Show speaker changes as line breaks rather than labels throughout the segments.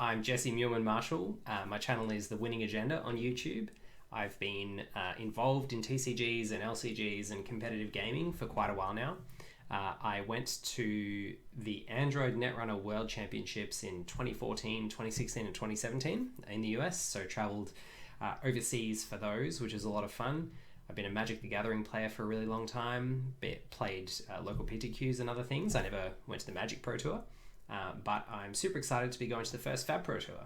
I'm Jesse Meulman-Marshall. My channel is The Winning Agenda on YouTube. I've been involved in TCGs and LCGs and competitive gaming for quite a while now. I went to the Android Netrunner World Championships in 2014, 2016 and 2017 in the US, so traveled overseas for those, which is a lot of fun. I've been a Magic the Gathering player for a really long time, played local PTQs and other things. I never went to the Magic Pro Tour, but I'm super excited to be going to the first Fab Pro Tour.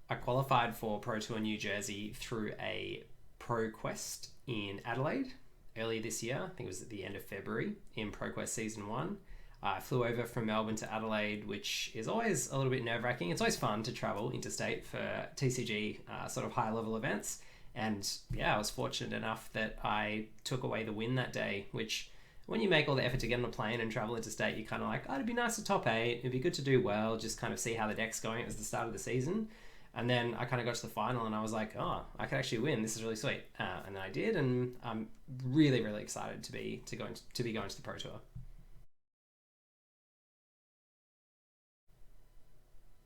I qualified for Pro Tour New Jersey through a Pro Quest in Adelaide earlier this year. I think it was at the end of February in Pro Quest Season 1. I flew over from Melbourne to Adelaide, which is always a little bit nerve-wracking. It's always fun to travel interstate for TCG sort of high-level events. And yeah, I was fortunate enough that I took away the win that day, which when you make all the effort to get on a plane and travel interstate, you're kind of like, oh, it'd be nice to top 8. It'd be good to do well, just kind of see how the deck's going. It was the start of the season. And then I kind of got to the final and I was like, oh, I could actually win. This is really sweet. And then I did, and I'm really, really excited to be going to the Pro Tour.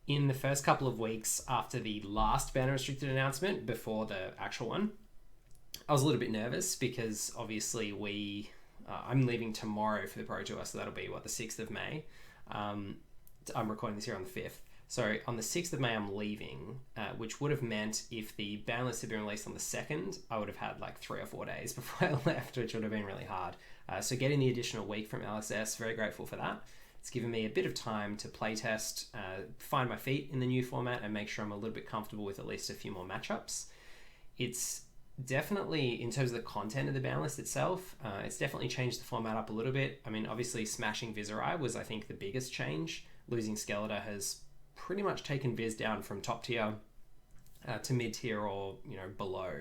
In the first couple of weeks after the last banner restricted announcement, before the actual one, I was a little bit nervous because obviously I'm leaving tomorrow for the Pro Tour, so that'll be the 6th of May. I'm recording this here on the 5th. So on the 6th of May, I'm leaving, which would have meant if the ban list had been released on the 2nd, I would have had like 3 or 4 days before I left, which would have been really hard. So getting the additional week from LSS, very grateful for that. It's given me a bit of time to play test, find my feet in the new format and make sure I'm a little bit comfortable with at least a few more matchups. It's definitely, in terms of the content of the ban list itself, it's definitely changed the format up a little bit. I mean, obviously smashing Viserai was, I think, the biggest change. Losing Skeletor has pretty much taken Viz down from top tier to mid tier or below,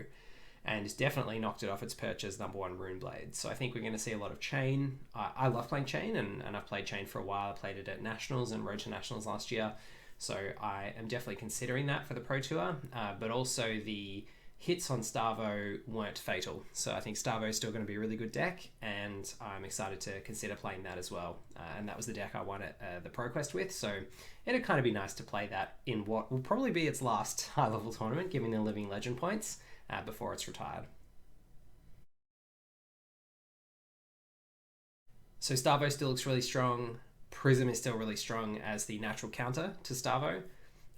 and it's definitely knocked it off its perch as #1 Runeblade. So I think we're going to see a lot of Chain. I love playing Chain, and I've played Chain for a while. I played it at Nationals and Road to Nationals last year, so I am definitely considering that for the Pro Tour, but also the hits on Starvo weren't fatal. So I think Starvo is still going to be a really good deck, and I'm excited to consider playing that as well. And that was the deck I won at the Pro Quest with, so it'd kind of be nice to play that in what will probably be its last high-level tournament, giving the Living Legend points before it's retired. So Starvo still looks really strong. Prism is still really strong as the natural counter to Starvo.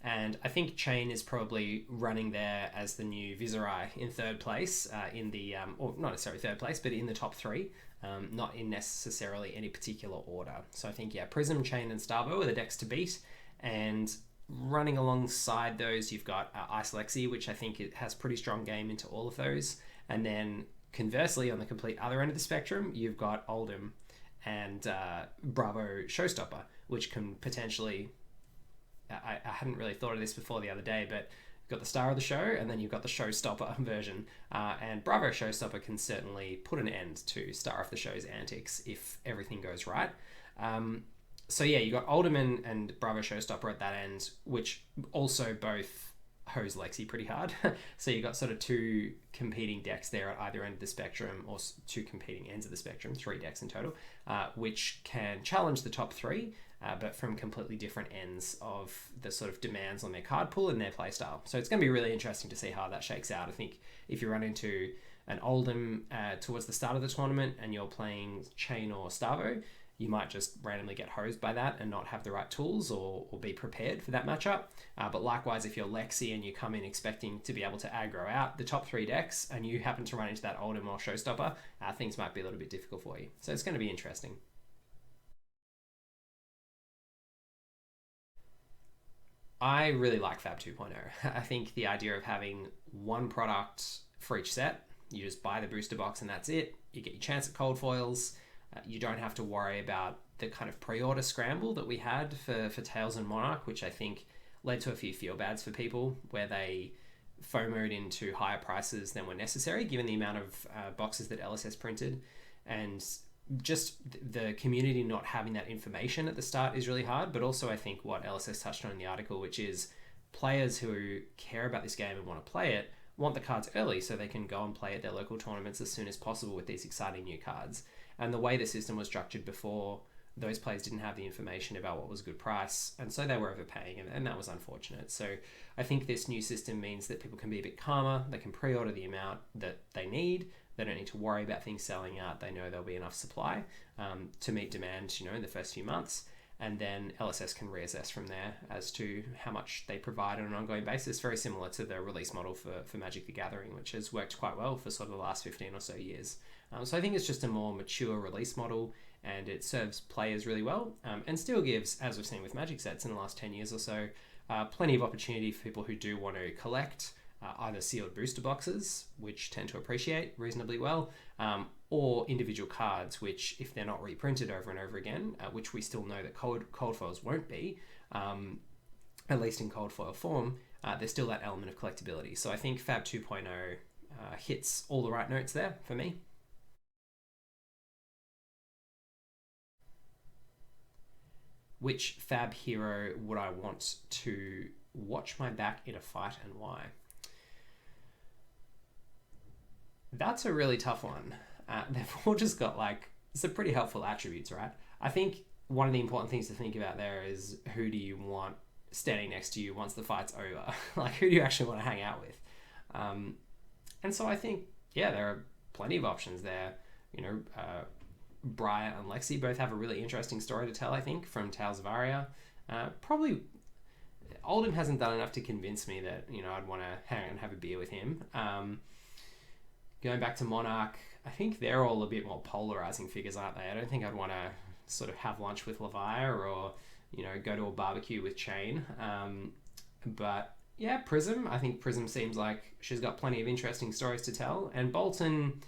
And I think Chain is probably running there as the new Viserai in third place in the, or not necessarily third place, but in the top 3, not in necessarily any particular order. So I think, yeah, Prism, Chain and Starvo are the decks to beat. And running alongside those, you've got Ice Lexi, which I think it has pretty strong game into all of those. And then conversely, on the complete other end of the spectrum, you've got Oldhim and Bravo Showstopper, which can potentially... I hadn't really thought of this before the other day, but you've got the star of the show and then you've got the showstopper version. And Bravo Showstopper can certainly put an end to Star of the Show's antics if everything goes right. So yeah, you got Alderman and Bravo Showstopper at that end, which also both hose Lexi pretty hard. So you got sort of 2 competing decks there at either end of the spectrum, or 2 competing ends of the spectrum, 3 decks in total, which can challenge the top 3, but from completely different ends of the sort of demands on their card pool and their playstyle. So it's going to be really interesting to see how that shakes out. I think if you run into an Oldhim towards the start of the tournament and you're playing Chain or Starvo, you might just randomly get hosed by that and not have the right tools or be prepared for that matchup. But likewise, if you're Lexi and you come in expecting to be able to aggro out the top 3 decks and you happen to run into that Oldhim or Showstopper, things might be a little bit difficult for you. So it's going to be interesting. I really like Fab 2.0. I think the idea of having one product for each set, you just buy the booster box and that's it. You get your chance at cold foils. You don't have to worry about the kind of pre-order scramble that we had for Tails and Monarch, which I think led to a few feel bads for people where they FOMO'd into higher prices than were necessary given the amount of boxes that LSS printed. And just the community not having that information at the start is really hard, but also I think what LSS touched on in the article, which is players who care about this game and want to play it want the cards early so they can go and play at their local tournaments as soon as possible with these exciting new cards. And the way the system was structured before those players didn't have the information about what was a good price, and so they were overpaying, and that was unfortunate. So I think this new system means that people can be a bit calmer. They can pre-order the amount that they need. They don't need to worry about things selling out. They know there'll be enough supply to meet demand, in the first few months. And then LSS can reassess from there as to how much they provide on an ongoing basis, very similar to the release model for Magic the Gathering, which has worked quite well for sort of the last 15 or so years. So I think it's just a more mature release model, and it serves players really well, and still gives, as we've seen with Magic sets in the last 10 years or so, plenty of opportunity for people who do want to collect either sealed booster boxes, which tend to appreciate reasonably well, or individual cards, which, if they're not reprinted over and over again, which we still know that cold foils won't be, at least in cold foil form, there's still that element of collectability. So I think Fab 2.0 hits all the right notes there for me. Which Fab hero would I want to watch my back in a fight, and why? That's a really tough one. They've all just got some pretty helpful attributes, right? I think one of the important things to think about there is, who do you want standing next to you once the fight's over? Who do you actually want to hang out with? And so I think, there are plenty of options there. Briar and Lexi both have a really interesting story to tell, I think, from Tales of Aria. Probably Oldhim hasn't done enough to convince me that, I'd want to hang out and have a beer with him. Going back to Monarch, I think they're all a bit more polarizing figures, aren't they? I don't think I'd want to sort of have lunch with Levier or, go to a barbecue with Chain. But yeah, Prism. I think Prism seems like she's got plenty of interesting stories to tell. And Bolton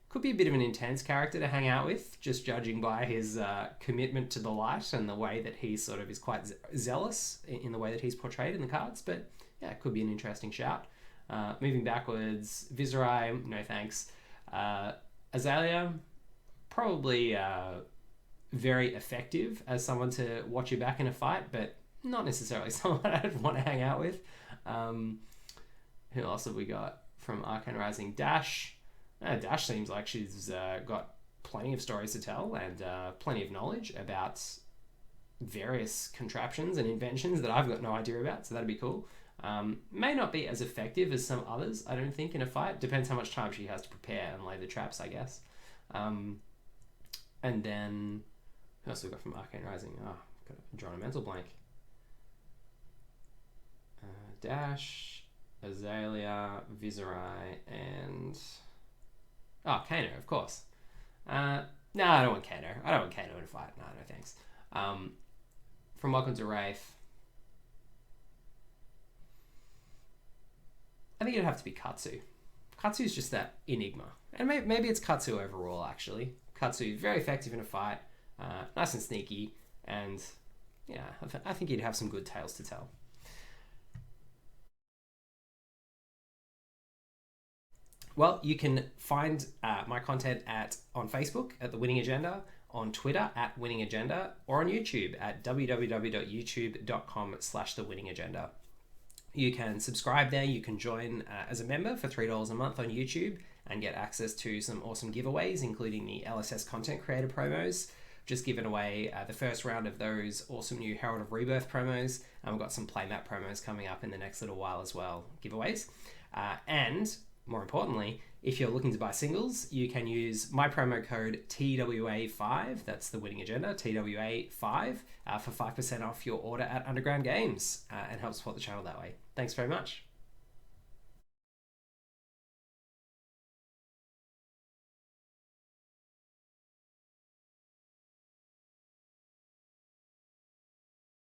could be a bit of an intense character to hang out with, just judging by his commitment to the light and the way that he sort of is quite zealous in the way that he's portrayed in the cards. But yeah, it could be an interesting shout. Moving backwards, Viserai, no thanks. Azalea, probably very effective as someone to watch your back in a fight, but not necessarily someone I'd want to hang out with. Who else have we got from Arcane Rising? Dash. Dash seems like she's got plenty of stories to tell and plenty of knowledge about various contraptions and inventions that I've got no idea about, so that'd be cool. May not be as effective as some others, I don't think, in a fight. Depends how much time she has to prepare and lay the traps, I guess. And then, who else have we got from Arcane Rising? Drawn a mental blank. Dash, Azalea, Viserai, and... Kano, of course. No, I don't want Kano. I don't want Kano in a fight. No thanks. From Welcome to Wraith, I think it'd have to be Katsu. Katsu's just that enigma. And maybe it's Katsu overall, actually. Katsu, very effective in a fight, nice and sneaky, and yeah, I think he'd have some good tales to tell. Well, you can find my content on Facebook at The Winning Agenda, on Twitter at Winning Agenda, or on YouTube at www.youtube.com/thewinningagenda. You can subscribe there. You can join as a member for $3 a month on YouTube and get access to some awesome giveaways, including the LSS content creator promos. Just given away the first round of those awesome new Herald of Rebirth promos. And we've got some playmat promos coming up in the next little while as well, giveaways. And more importantly, if you're looking to buy singles, you can use my promo code TWA5, that's The Winning Agenda, TWA5, for 5% off your order at Underground Games, and help support the channel that way. Thanks very much.